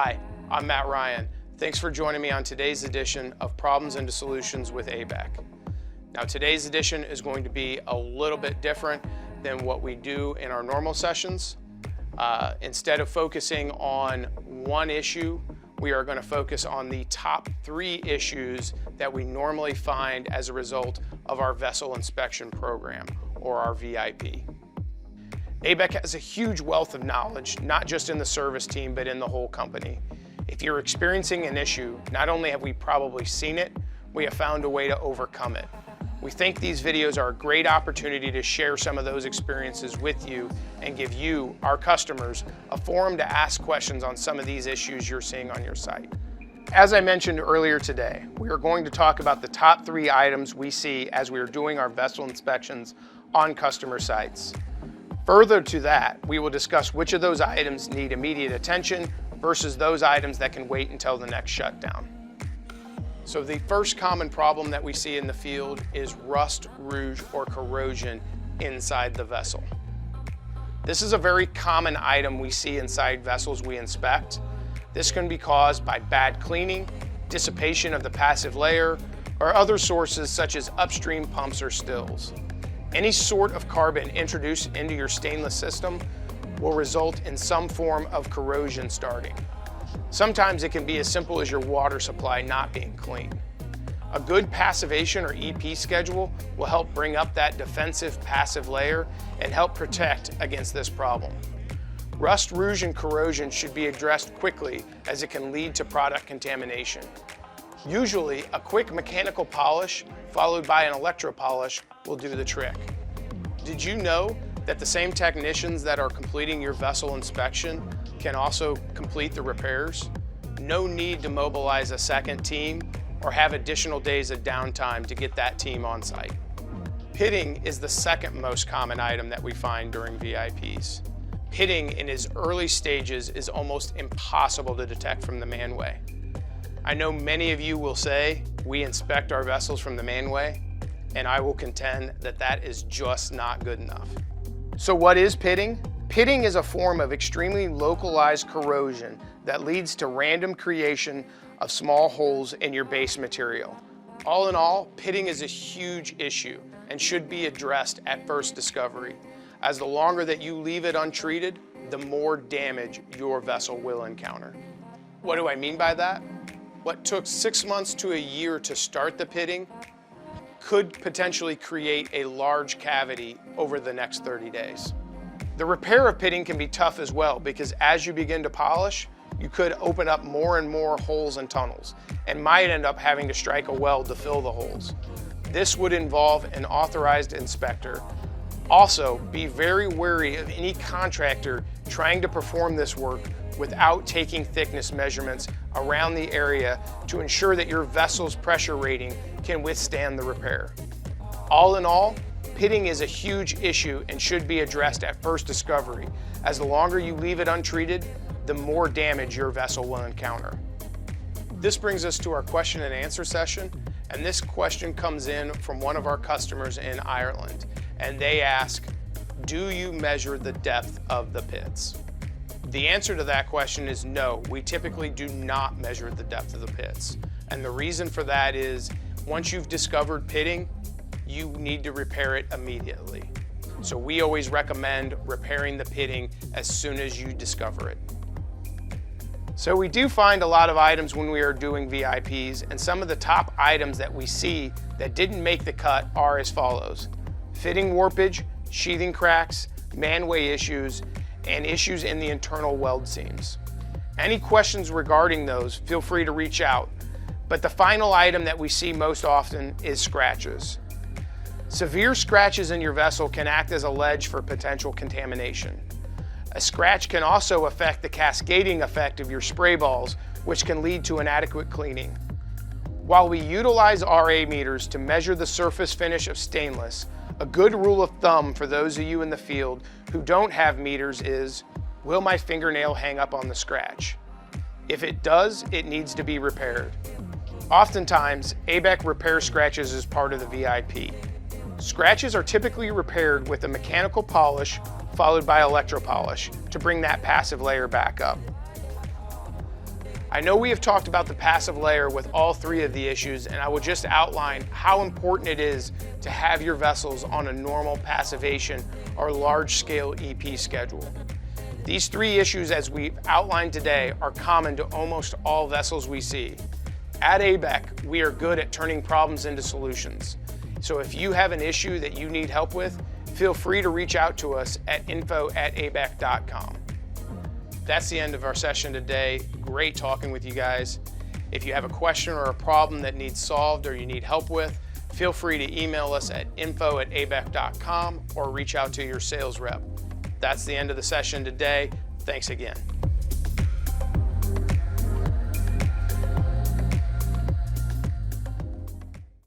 Hi, I'm Matt Ryan. Thanks for joining me on today's edition of Problems into Solutions with ABEC. Now today's edition is going to be a little bit different than what we do in our normal sessions. Instead of focusing on one issue, we are going to focus on the top 3 issues that we normally find as a result of our vessel inspection program, or our VIP. ABEC has a huge wealth of knowledge, not just in the service team, but in the whole company. If you're experiencing an issue, not only have we probably seen it, we have found a way to overcome it. We think these videos are a great opportunity to share some of those experiences with you and give you, our customers, a forum to ask questions on some of these issues you're seeing on your site. As I mentioned earlier today, we are going to talk about the top 3 items we see as we are doing our vessel inspections on customer sites. Further to that, we will discuss which of those items need immediate attention versus those items that can wait until the next shutdown. So the first common problem that we see in the field is rust, rouge, or corrosion inside the vessel. This is a very common item we see inside vessels we inspect. This can be caused by bad cleaning, dissipation of the passive layer, or other sources such as upstream pumps or stills. Any sort of carbon introduced into your stainless system will result in some form of corrosion starting. Sometimes it can be as simple as your water supply not being clean. A good passivation or EP schedule will help bring up that defensive passive layer and help protect against this problem. Rust, rouge, and corrosion should be addressed quickly as it can lead to product contamination. Usually, a quick mechanical polish followed by an electro polish will do the trick. Did you know that the same technicians that are completing your vessel inspection can also complete the repairs? No need to mobilize a second team or have additional days of downtime to get that team on site. Pitting is the second most common item that we find during VIPs. Pitting in its early stages is almost impossible to detect from the manway. I know many of you will say we inspect our vessels from the manway, and I will contend that that is just not good enough. So what is pitting? Pitting is a form of extremely localized corrosion that leads to random creation of small holes in your base material. All in all, pitting is a huge issue and should be addressed at first discovery, as the longer that you leave it untreated, the more damage your vessel will encounter. What do I mean by that? What took 6 months to a year to start the pitting could potentially create a large cavity over the next 30 days. The repair of pitting can be tough as well, because as you begin to polish, you could open up more and more holes and tunnels and might end up having to strike a weld to fill the holes. This would involve an authorized inspector. Also, be very wary of any contractor trying to perform this work without taking thickness measurements around the area to ensure that your vessel's pressure rating can withstand the repair. All in all, pitting is a huge issue and should be addressed at first discovery, as the longer you leave it untreated, the more damage your vessel will encounter. This brings us to our question and answer session, and this question comes in from one of our customers in Ireland, and they ask, do you measure the depth of the pits? The answer to that question is no, we typically do not measure the depth of the pits. And the reason for that is, once you've discovered pitting, you need to repair it immediately. So we always recommend repairing the pitting as soon as you discover it. So we do find a lot of items when we are doing VIPs, and some of the top items that we see that didn't make the cut are as follows: fitting warpage, sheathing cracks, manway issues, and issues in the internal weld seams. Any questions regarding those, feel free to reach out. But the final item that we see most often is scratches. Severe scratches in your vessel can act as a ledge for potential contamination. A scratch can also affect the cascading effect of your spray balls, which can lead to inadequate cleaning. While we utilize RA meters to measure the surface finish of stainless, a good rule of thumb for those of you in the field who don't have meters is, will my fingernail hang up on the scratch? If it does, it needs to be repaired. Oftentimes, ABEC repairs scratches as part of the VIP. Scratches are typically repaired with a mechanical polish followed by electro polish to bring that passive layer back up. I know we have talked about the passive layer with all three of the issues, and I will just outline how important it is to have your vessels on a normal passivation or large-scale EP schedule. These three issues, as we outlined today, are common to almost all vessels we see. At ABEC, we are good at turning problems into solutions. So if you have an issue that you need help with, feel free to reach out to us at info@abec.com. That's the end of our session today. Great talking with you guys. If you have a question or a problem that needs solved or you need help with, feel free to email us at info@abec.com or reach out to your sales rep. That's the end of the session today. Thanks again.